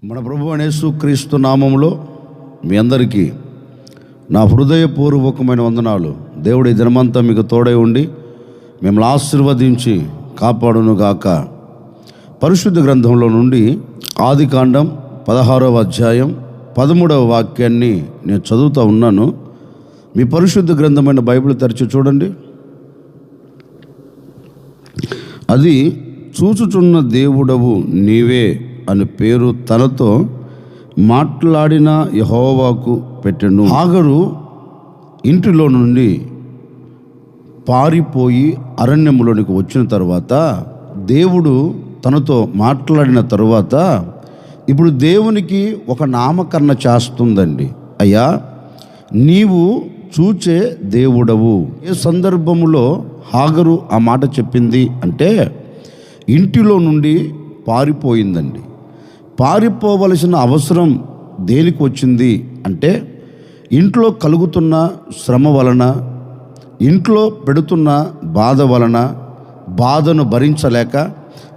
మన ప్రభువు యేసుక్రీస్తు నామములో మీ అందరికీ నా హృదయపూర్వకమైన వందనాలు. దేవుడి దినమంతా మీకు తోడై ఉండి మిమ్మల్ని ఆశీర్వదించి కాపాడునుగాక. పరిశుద్ధ గ్రంథంలో నుండి ఆదికాండం 16వ అధ్యాయం 13వ వాక్యాన్ని నేను చదువుతూ ఉన్నాను. మీ పరిశుద్ధ గ్రంథమైన బైబిల్ తెరిచి చూడండి. అది చూచుచున్న దేవుడవు నీవే అని పేరు తనతో మాట్లాడిన యెహోవాకు పెట్టెను. హాగరు ఇంటిలో నుండి పారిపోయి అరణ్యములోనికి వచ్చిన తర్వాత దేవుడు తనతో మాట్లాడిన తరువాత ఇప్పుడు దేవునికి ఒక నామకరణ చేస్తుందండి. అయ్యా, నీవు చూచే దేవుడవు. ఏ సందర్భములో హాగరు ఆ మాట చెప్పింది అంటే ఇంటిలో నుండి పారిపోయిందండి. పారిపోవలసిన అవసరం దేనికి వచ్చింది అంటే ఇంట్లో కలుగుతున్న శ్రమ వలన, ఇంట్లో పెడుతున్న బాధ వలన, బాధను భరించలేక,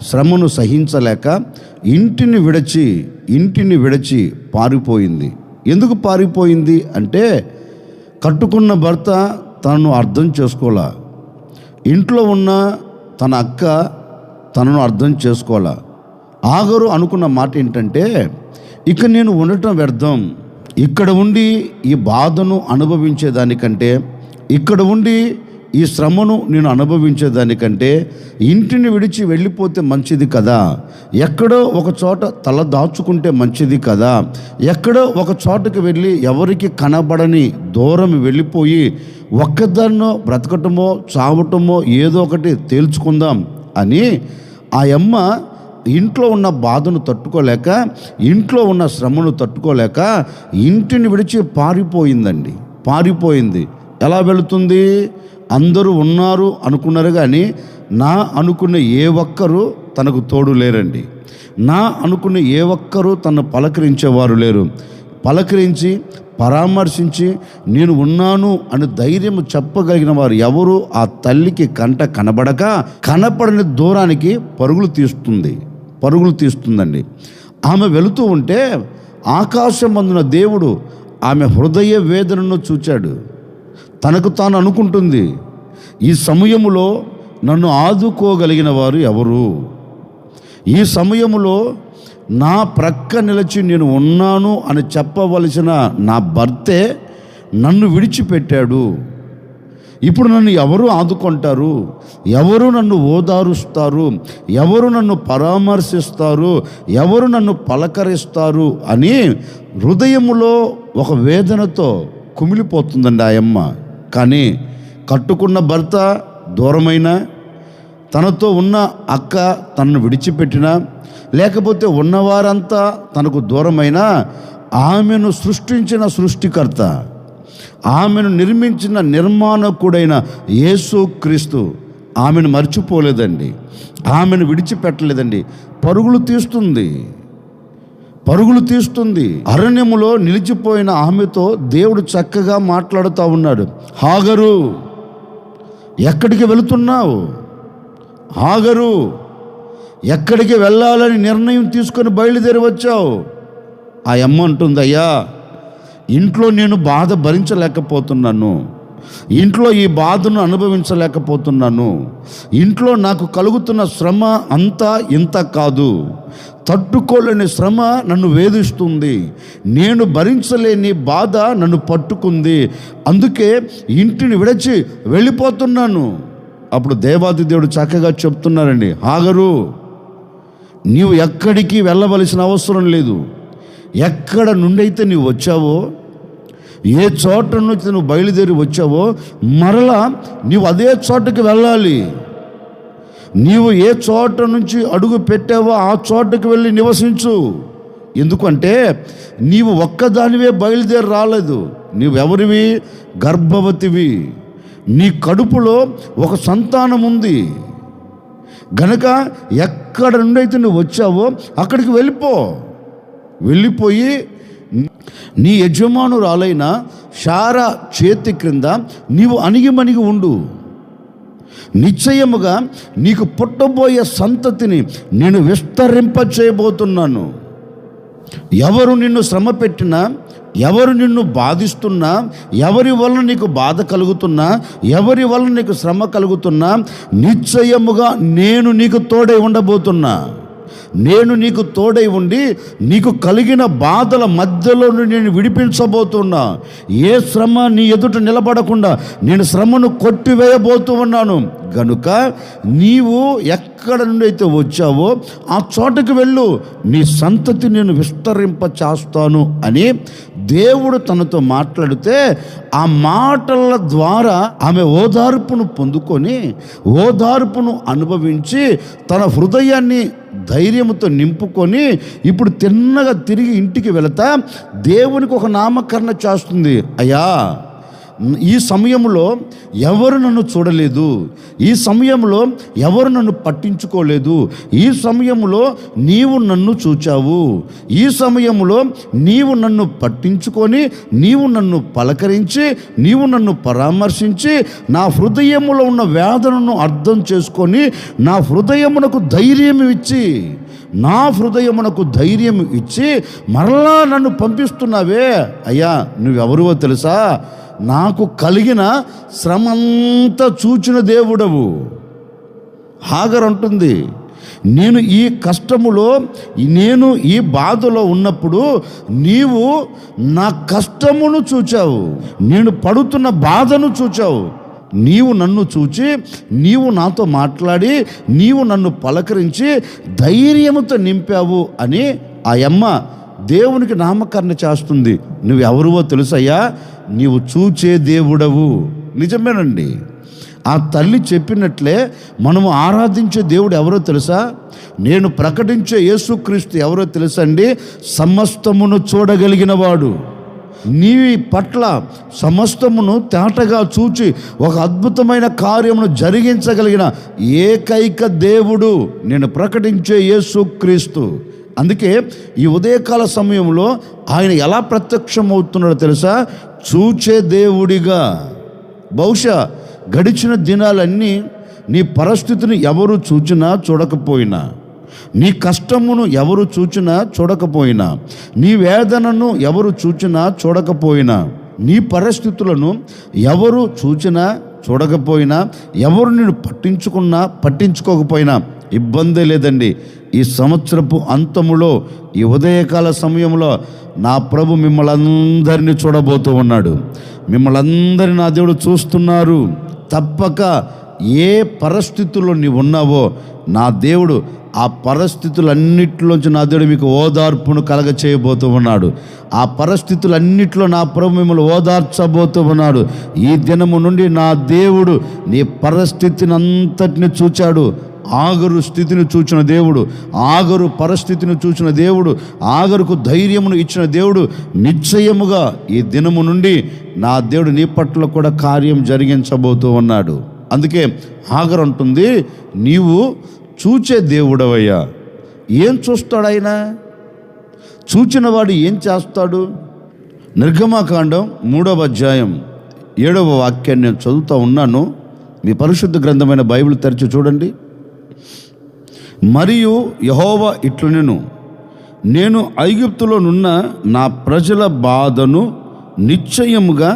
శ్రమను సహించలేక ఇంటిని విడిచి పారిపోయింది. ఎందుకు పారిపోయింది అంటే కట్టుకున్న భర్త తనను అర్థం చేసుకోలే, ఇంట్లో ఉన్న తన అక్క తనను అర్థం చేసుకోలే. హాగరు అనుకున్న మాట ఏంటంటే, ఇక నేను ఉండటం వ్యర్థం, ఇక్కడ ఉండి ఈ బాధను అనుభవించేదానికంటే, ఇక్కడ ఉండి ఈ శ్రమను నేను అనుభవించేదానికంటే ఇంటిని విడిచి వెళ్ళిపోతే మంచిది కదా, ఎక్కడో ఒక చోట తల దాచుకుంటే మంచిది కదా, ఎక్కడో ఒక చోటకి వెళ్ళి ఎవరికి కనబడని దూరం వెళ్ళిపోయి ఒక్కదాన్నో బ్రతకటమో చావటమో ఏదో ఒకటి తేల్చుకుందాం అని ఆ అమ్మ ఇంట్లో ఉన్న బాధను తట్టుకోలేక, ఇంట్లో ఉన్న శ్రమను తట్టుకోలేక ఇంటిని విడిచి పారిపోయిందండి. పారిపోయింది. ఎలా వెళుతుంది? అందరూ ఉన్నారు అనుకున్నారు కానీ నా అనుకున్న ఏ ఒక్కరు తనకు తోడు లేరండి. నా అనుకున్న ఏ ఒక్కరు తను పలకరించేవారు లేరు. పలకరించి పరామర్శించి నేను ఉన్నాను అని ధైర్యం చెప్పగలిగిన వారు ఎవరు? ఆ తల్లికి కంట కనబడక కనపడని దూరానికి పరుగులు తీస్తుందండి. ఆమె వెళుతూ ఉంటే ఆకాశమందున దేవుడు ఆమె హృదయ వేదనను చూచాడు. తనకు తాను అనుకుంటుంది, ఈ సమయములో నన్ను ఆదుకోగలిగిన వారు ఎవరు? ఈ సమయములో నా ప్రక్క నిలిచి నేను ఉన్నాను అని చెప్పవలసిన నా భర్తే నన్ను విడిచిపెట్టాడు. ఇప్పుడు నన్ను ఎవరు ఆదుకుంటారు? ఎవరు నన్ను ఓదారుస్తారు? ఎవరు నన్ను పరామర్శిస్తారు? ఎవరు నన్ను పలకరిస్తారు అని హృదయములో ఒక వేదనతో కుమిలిపోతుందండి ఆ అమ్మ. కానీ కట్టుకున్న భర్త దూరమైన, తనతో ఉన్న అక్క తనను విడిచిపెట్టిన, లేకపోతే ఉన్నవారంతా తనకు దూరమైన, ఆమెను సృష్టించిన సృష్టికర్త, ఆమెను నిర్మించిన నిర్మాణకుడైన యేసుక్రీస్తు ఆమెను మర్చిపోలేదండి, ఆమెను విడిచిపెట్టలేదండి. పరుగులు తీస్తుంది. అరణ్యములో నిలిచిపోయిన ఆమెతో దేవుడు చక్కగా మాట్లాడుతూ ఉన్నాడు. హాగరు, ఎక్కడికి వెళుతున్నావు? హాగరు, ఎక్కడికి వెళ్ళాలని నిర్ణయం తీసుకొని బయలుదేరి వచ్చావు? ఆ అమ్మ అంటుంది, అయ్యా, ఇంట్లో నేను బాధ భరించలేకపోతున్నాను, ఇంట్లో ఈ బాధను అనుభవించలేకపోతున్నాను, ఇంట్లో నాకు కలుగుతున్న శ్రమ అంతా ఇంత కాదు, తట్టుకోలేని శ్రమ నన్ను వేధిస్తుంది, నేను భరించలేని బాధ నన్ను పట్టుకుంది, అందుకే ఇంటిని విడిచి వెళ్ళిపోతున్నాను. అప్పుడు దేవాది దేవుడు చక్కగా చెప్తున్నారండి, హాగరు, నీవు ఎక్కడికి వెళ్ళవలసిన అవసరం లేదు. ఎక్కడ నుండి అయితే నీవు వచ్చావో, ఏ చోట నుంచి నువ్వు బయలుదేరి వచ్చావో మరలా నీవు అదే చోటకి వెళ్ళాలి. నీవు ఏ చోట నుంచి అడుగు పెట్టావో ఆ చోటకి వెళ్ళి నివసించు. ఎందుకంటే నీవు ఒక్కదానివే బయలుదేరి రాలేదు. నీవెవరివి? గర్భవతివి. నీ కడుపులో ఒక సంతానం ఉంది గనక ఎక్కడ నుండి అయితే నువ్వు వచ్చావో అక్కడికి వెళ్ళిపోయి నీ యజమానురాలైన శారా చేతి క్రింద నీవు అణిగిమణిగి ఉండు. నిశ్చయముగా నీకు పుట్టబోయే సంతతిని నేను విస్తరింప చేయబోతున్నాను. ఎవరు నిన్ను శ్రమ పెట్టినా, ఎవరు నిన్ను బాధిస్తున్నా, ఎవరి వలన నీకు బాధ కలుగుతున్నా, ఎవరి వలన నీకు శ్రమ కలుగుతున్నా, నిశ్చయముగా నేను నీకు తోడై ఉండబోతున్నా. నేను నీకు తోడై ఉండి నీకు కలిగిన బాధల మధ్యలో నేను విడిపించబోతున్నా. ఏ శ్రమ నీ ఎదుట నిలబడకుండా నేను శ్రమను కొట్టివేయబోతూ ఉన్నాను. గనుక నీవు ఎక్కడ నుండి అయితే వచ్చావో ఆ చోటకు వెళ్ళు, నీ సంతతి నేను విస్తరింప చేస్తాను అని దేవుడు తనతో మాట్లాడితే, ఆ మాటల ద్వారా ఆమె ఓదార్పును పొందుకొని, ఓదార్పును అనుభవించి, తన హృదయాన్ని ధైర్యంతో నింపుకొని ఇప్పుడు తిన్నగా తిరిగి ఇంటికి వెళతా దేవునికి ఒక నామకరణ చేస్తుంది. అయ్యా, ఈ సమయంలో ఎవరు నన్ను చూడలేదు, ఈ సమయంలో ఎవరు నన్ను పట్టించుకోలేదు, ఈ సమయంలో నీవు నన్ను చూచావు, ఈ సమయంలో నీవు నన్ను పట్టించుకొని, నీవు నన్ను పలకరించి, నీవు నన్ను పరామర్శించి, నా హృదయములో ఉన్న వేదనను అర్థం చేసుకొని, నా హృదయమునకు ధైర్యం ఇచ్చి, నా హృదయమునకు ధైర్యం ఇచ్చి మరలా నన్ను పంపిస్తున్నావే. అయ్యా, నువ్వెవరువో తెలుసా? నాకు కలిగిన శ్రమంతా చూచిన దేవుడవు. హాగర్ అంటుంది, నేను ఈ కష్టములో, నేను ఈ బాధలో ఉన్నప్పుడు నీవు నా కష్టమును చూచావు, నేను పడుతున్న బాధను చూచావు. నీవు నన్ను చూచి, నీవు నాతో మాట్లాడి, నీవు నన్ను పలకరించి ధైర్యముతో నింపావు అని ఆ అమ్మ దేవునికి నామకరణ చేస్తుంది. నువ్వెవరువో తెలుసయ్యా? నీవు చూచే దేవుడవు. నిజమేనండి. ఆ తల్లి చెప్పినట్లే మనము ఆరాధించే దేవుడు ఎవరో తెలుసా? నేను ప్రకటించే యేసుక్రీస్తు ఎవరో తెలుసా అండి? సమస్తమును చూడగలిగిన వాడు, నీ పట్ల సమస్తమును తేటగా చూచి ఒక అద్భుతమైన కార్యమును జరిగించగలిగిన ఏకైక దేవుడు నేను ప్రకటించే యేసుక్రీస్తు. అందుకే ఈ ఉదయకాల సమయంలో ఆయన ఎలా ప్రత్యక్షమవుతున్నాడో తెలుసా? చూచే దేవుడిగా. బహుశా గడిచిన దినాలన్నీ నీ పరిస్థితిని ఎవరు చూచినా చూడకపోయినా, నీ కష్టమును ఎవరు చూచినా చూడకపోయినా, నీ వేదనను ఎవరు చూచినా చూడకపోయినా, నీ పరిస్థితులను ఎవరు చూచినా చూడకపోయినా, ఎవరు నిన్ను పట్టించుకున్నా పట్టించుకోకపోయినా ఇబ్బంది లేదండి. ఈ సంవత్సరపు అంతములో, ఈ ఉదయకాల సమయంలో నా ప్రభు మిమ్మల్ని అందరినీ చూడబోతూ ఉన్నాడు. మిమ్మల్ని అందరినీ నా దేవుడు చూస్తున్నారు. తప్పక ఏ పరిస్థితుల్లో నీవు ఉన్నావో నా దేవుడు ఆ పరిస్థితులన్నిటిలోంచి నా దేవుడు మీకు ఓదార్పును కలగ చేయబోతూ ఉన్నాడు. ఆ పరిస్థితులన్నిటిలో నా ప్రభు మిమ్మల్ని ఓదార్చబోతూ ఉన్నాడు. ఈ దినము నుండి నా దేవుడు నీ పరిస్థితిని అంతటిని చూచాడు. ఆగరు స్థితిని చూచిన దేవుడు, ఆగరు పరిస్థితిని చూసిన దేవుడు, ఆగరుకు ధైర్యమును ఇచ్చిన దేవుడు నిశ్చయముగా ఈ దినము నుండి నా దేవుడు నీ పట్ల కూడా కార్యం జరిగించబోతూ ఉన్నాడు. అందుకే ఆగరు అంటుంది, నీవు చూచే దేవుడవయ్యా. ఏం చూస్తాడు ఆయన? చూచిన వాడు ఏం చేస్తాడు? నిర్గమకాండం 3వ అధ్యాయం 7వ వాక్యాన్ని నేను చదువుతూ ఉన్నాను. మీ పరిశుద్ధ గ్రంథమైన బైబిల్ తెరిచి చూడండి. మరియు యెహోవా ఇట్లనెను, నేను ఐగుప్తులోనున్న నా ప్రజల బాధను నిశ్చయముగా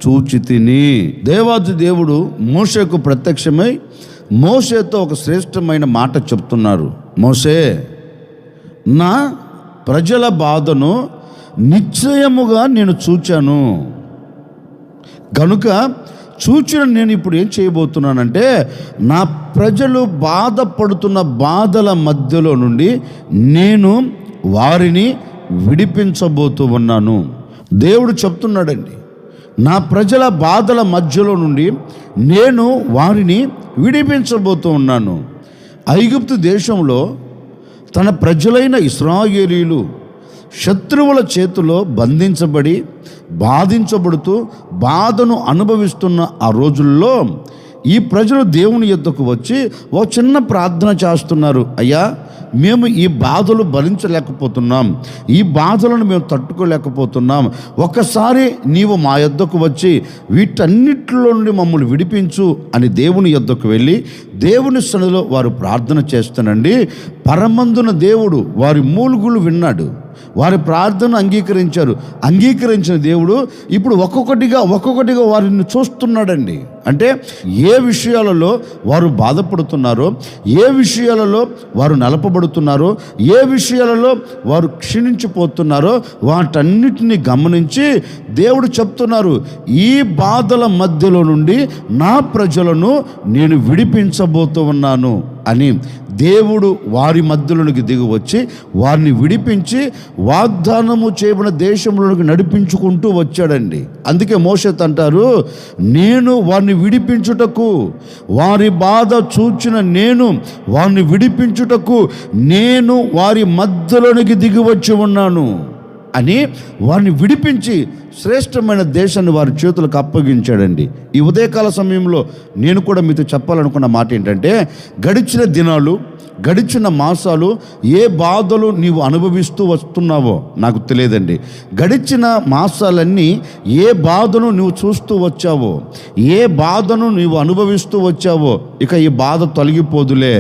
చూచితిని. దేవాది దేవుడు మోషేకు ప్రత్యక్షమై మోషేతో ఒక శ్రేష్టమైన మాట చెప్తున్నారు. మోషే, నా ప్రజల బాధను నిశ్చయముగా నేను చూచాను కనుక చూచిన నేను ఇప్పుడు ఏం చేయబోతున్నానంటే, నా ప్రజలు బాధపడుతున్న బాధల మధ్యలో నుండి నేను వారిని విడిపించబోతూ ఉన్నాను. దేవుడు చెప్తున్నాడండి, నా ప్రజల బాధల మధ్యలో నుండి నేను వారిని విడిపించబోతూ ఉన్నాను. ఐగుప్తు దేశంలో తన ప్రజలైన ఇశ్రాయేలీయులు శత్రువుల చేతిలో బంధించబడి బాధించబడుతూ బాధను అనుభవిస్తున్న ఆ రోజుల్లో ఈ ప్రజలు దేవుని యొద్దకు వచ్చి ఓ చిన్న ప్రార్థన చేస్తున్నారు. అయ్యా, మేము ఈ బాధలు భరించలేకపోతున్నాం, ఈ బాధలను మేము తట్టుకోలేకపోతున్నాం, ఒక్కసారి నీవు మా యొద్దకు వచ్చి వీటన్నిటిలో నుండి మమ్మల్ని విడిపించు అని దేవుని యొద్దకు వెళ్ళి దేవుని సన్నిధిలో వారు ప్రార్థన చేస్తానండి. పరమందున దేవుడు వారి మూలుగులు విన్నాడు, వారి ప్రార్థన అంగీకరించారు. అంగీకరించిన దేవుడు ఇప్పుడు ఒక్కొక్కటిగా వారిని చూస్తున్నాడండి. అంటే ఏ విషయాలలో వారు బాధపడుతున్నారో, ఏ విషయాలలో వారు నలపబడుతున్నారో, ఏ విషయాలలో వారు క్షీణించిపోతున్నారో వాటన్నిటిని గమనించి దేవుడు చెప్తున్నారు, ఈ బాధల మధ్యలో నుండి నా ప్రజలను నేను విడిపించబోతూ ఉన్నాను అని దేవుడు వారి మధ్యలోనికి దిగి వచ్చి వారిని విడిపించి వాగ్దానము చేయబడిన దేశంలోనికి నడిపించుకుంటూ వచ్చాడండి. అందుకే మోషే అంటారు, నేను వారిని విడిపించుటకు, వారి బాధ చూచిన నేను వారిని విడిపించుటకు నేను వారి మధ్యలోనికి దిగి వచ్చి ఉన్నాను అని వారిని విడిపించి శ్రేష్టమైన దేశాన్ని వారి చేతులకు అప్పగించాడండి. ఈ ఉదయకాల సమయంలో నేను కూడా మీతో చెప్పాలనుకున్న మాట ఏంటంటే, గడిచిన దినాలు, గడిచిన మాసాలు ఏ బాధలు నీవు అనుభవిస్తూ వస్తున్నావో నాకు తెలియదండి. గడిచిన మాసాలన్నీ ఏ బాధను నువ్వు చూస్తూ వచ్చావో, ఏ బాధను నీవు అనుభవిస్తూ వచ్చావో, ఇక ఈ బాధ తొలగిపోదులే,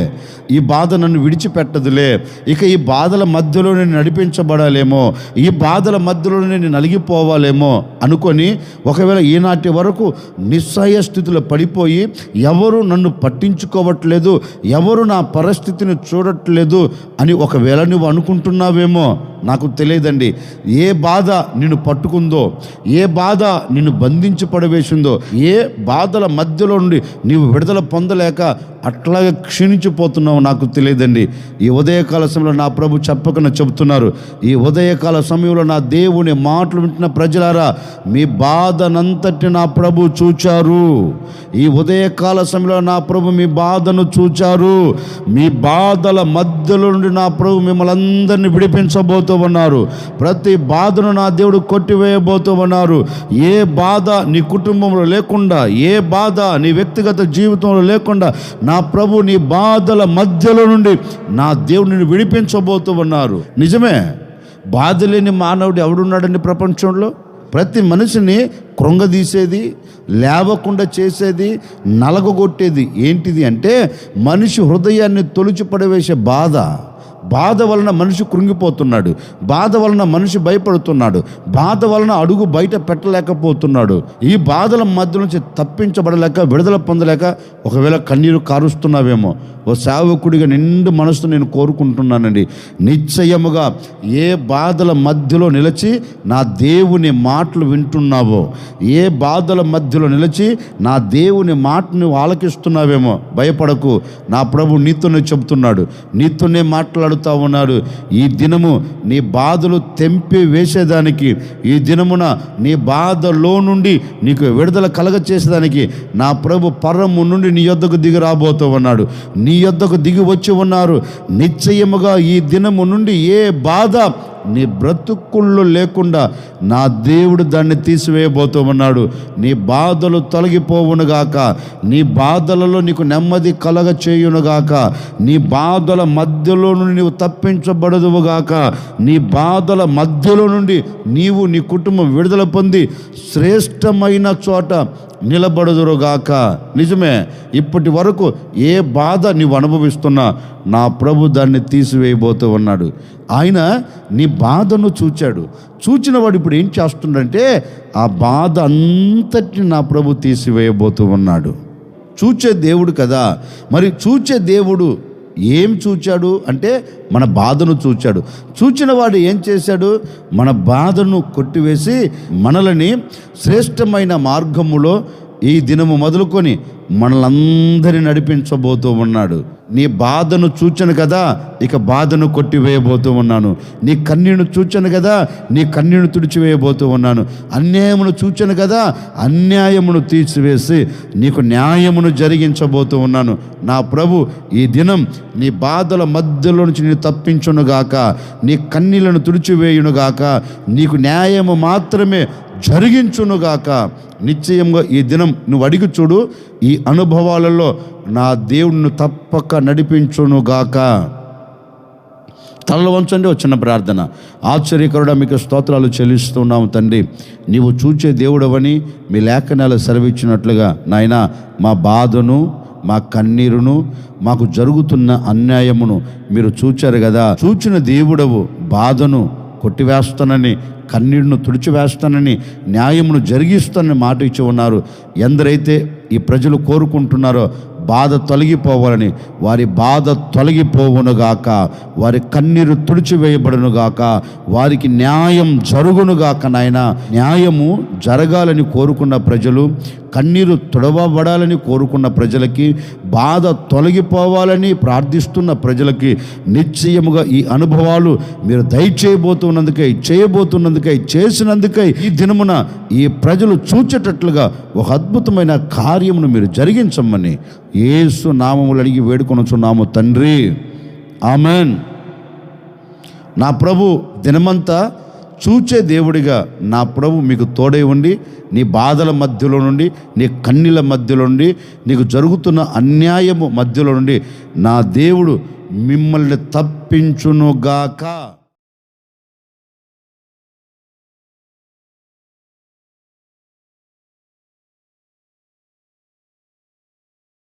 ఈ బాధ నన్ను విడిచిపెట్టదులే, ఇక ఈ బాధల మధ్యలో నేను నడిపించబడాలేమో, ఈ బాధల మధ్యలో నేను నలిగిపోవాలేమో అనుకొని ఒకవేళ ఈనాటి వరకు నిస్సహాయ స్థితిలో పడిపోయి ఎవరు నన్ను పట్టించుకోవట్లేదు, ఎవరు నా పరిస్థితిని చూడట్లేదు అని ఒకవేళ నువ్వు అనుకుంటున్నావేమో నాకు తెలియదండి. ఏ బాధ నిన్ను పట్టుకుందో, ఏ బాధ నిన్ను బంధించి పడవేసిందో, ఏ బాధల మధ్యలో నుండి నీవు విడుదల పొందలేక అట్లాగే క్షీణించిపోతున్నావు నాకు తెలియదండి. ఈ ఉదయకాల సమయంలో నా ప్రభు చెప్పకనే చెబుతున్నారు, ఈ ఉదయకాల సమయంలో నా దేవుని మాటలు వింటున్న ప్రజలారా, మీ బాధనంతటి నా ప్రభు చూచారు. ఈ ఉదయకాల సమయంలో నా ప్రభు మీ బాధను చూచారు. మీ బాధల మధ్యలో నుండి నా ప్రభు మిమ్మల్ని అందరినీ విడిపించబోతూ ఉన్నారు. ప్రతి బాధను నా దేవుడు కొట్టివేయబోతూ ఉన్నారు. ఏ బాధ నీ కుటుంబంలో లేకుండా, ఏ బాధ నీ వ్యక్తిగత జీవితంలో లేకుండా నా ప్రభు నీ బాధల మధ్యలో నుండి నా దేవుడిని విడిపించబోతూ ఉన్నారు. నిజమే, బాధ లేని మానవుడు ఎవడున్నాడండి ప్రపంచంలో? ప్రతి మనిషిని కృంగదీసేది, లేవకుండా చేసేది, నలగొట్టేది ఏంటిది అంటే మనిషి హృదయాన్ని తొలిచి పడవేసే బాధ. బాధ వలన మనిషి కృంగిపోతున్నాడు, బాధ వలన మనిషి భయపడుతున్నాడు, బాధ వలన అడుగు బయట పెట్టలేకపోతున్నాడు. ఈ బాధల మధ్య నుంచి తప్పించబడలేక, విడుదల పొందలేక ఒకవేళ కన్నీరు కారుస్తున్నావేమో, ఓ సేవకుడిగా నిండు మనసుతో నేను కోరుకుంటున్నానండి, నిశ్చయముగా ఏ బాధల మధ్యలో నిలిచి నా దేవుని మాటలు వింటున్నావో, ఏ బాధల మధ్యలో నిలిచి నా దేవుని మాటను ఆలకిస్తున్నావేమో భయపడకు. నా ప్రభు నీతోనే చెబుతున్నాడు, నీతోనే మాట్లాడుతూ ఉన్నాడు. ఈ దినము నీ బాధలు తెంపి వేసేదానికి, ఈ దినమున నీ బాధలో నుండి నీకు విడుదల కలగ చేసేదానికి నా ప్రభు పరము నుండి నీ యొద్దకు దిగి రాబోతూ ఉన్నాడు, నీ యొద్దకు దిగి వచ్చి ఉన్నారు. నిశ్చయముగా ఈ దినము నుండి ఏ బాధ నీ బ్రతుకుల్లో లేకుండా నా దేవుడు దాన్ని తీసివేయబోతూ ఉన్నాడు. నీ బాధలు తొలగిపోవునుగాక, నీ బాధలలో నీకు నెమ్మది కలగ చేయునుగాక, నీ బాధల మధ్యలో నుండి నీవు తప్పించబడదువుగాక, నీ బాధల మధ్యలో నుండి నీవు నీ కుటుంబం విడుదల పొంది శ్రేష్టమైన చోట నిలబడుదురుగాక. నిజమే, ఇప్పటి వరకు ఏ బాధ నీవు అనుభవిస్తున్నా నా ప్రభు దాన్ని తీసివేయబోతూ ఉన్నాడు. ఆయన నీ బాధను చూచాడు. చూచిన వాడు ఇప్పుడు ఏం చేస్తుండంటే ఆ బాధ అంతటిని నా ప్రభు తీసివేయబోతూ ఉన్నాడు. చూచే దేవుడు కదా, మరి చూచే దేవుడు ఏం చూచాడు అంటే మన బాధను చూచాడు. చూచిన వాడు ఏం చేశాడు? మన బాధను కొట్టివేసి మనల్ని శ్రేష్టమైన మార్గములో ఈ దినము మొదలుకొని మనలందరినీ నడిపించబోతూ ఉన్నాడు. నీ బాధను చూచాను కదా, ఇక బాధను కొట్టివేయబోతూ ఉన్నాను. నీ కన్నీరును చూచాను కదా, నీ కన్నీరును తుడిచివేయబోతూ ఉన్నాను. అన్యాయమును చూచాను కదా, అన్యాయమును తీసివేసి నీకు న్యాయమును జరిగించబోతూ ఉన్నాను. నా ప్రభు ఈ దినం నీ బాధల మధ్యలో నుంచి నేను తప్పించునుగాక, నీ కన్నీళ్లను తుడిచివేయునుగాక, నీకు న్యాయము మాత్రమే జరిగించునుగాక. నిశ్చయంగా ఈ దినం నువ్వు అడిగి చూడు, ఈ అనుభవాలలో నా దేవుడిని తప్పక నడిపించునుగాక. తలలు వంచండి, వచ్చిన ప్రార్థన. ఆశ్చర్యకరుడా మీకు స్తోత్రాలు చెల్లిస్తున్నాము తండ్రి, నీవు చూచే దేవుడవని మీ లేఖనాలు సెలవిచ్చినట్లుగా నాయన మా బాధను, మా కన్నీరును, మాకు జరుగుతున్న అన్యాయమును మీరు చూచారు కదా. చూచిన దేవుడవు బాధను కొట్టివేస్తానని, కన్నీళ్లను తుడిచివేస్తానని, న్యాయమును జరిగిస్తానని మాట ఇచ్చి ఉన్నారు. ఎందరైతే ఈ ప్రజలు కోరుకుంటున్నారో బాధ తొలగిపోవాలని, వారి బాధ తొలగిపోవునుగాక, వారి కన్నీరు తుడిచివేయబడునుగాక, వారికి న్యాయం జరుగునుగాక. నాయన, న్యాయము జరగాలని కోరుకున్న ప్రజలు, కన్నీరు తుడవబడాలని కోరుకున్న ప్రజలకి, బాధ తొలగిపోవాలని ప్రార్థిస్తున్న ప్రజలకి నిశ్చయముగా ఈ అనుభవాలు మీరు దయచేయబోతున్నందుకై, చేసినందుకై ఈ దినమున ఈ ప్రజలు చూచేటట్లుగా ఒక అద్భుతమైన కార్యమును మీరు జరిగించమని యేసు నామములు అడిగి వేడుకొనుచున్నాము తండ్రి, ఆమెన్. నా ప్రభు దినమంతా చూచే దేవుడిగా నా ప్రభు మీకు తోడై ఉండి, నీ బాధల మధ్యలో నుండి, నీ కన్నీల మధ్యలో నుండి, నీకు జరుగుతున్న అన్యాయము మధ్యలో నుండి నా దేవుడు మిమ్మల్ని తప్పించునుగాక.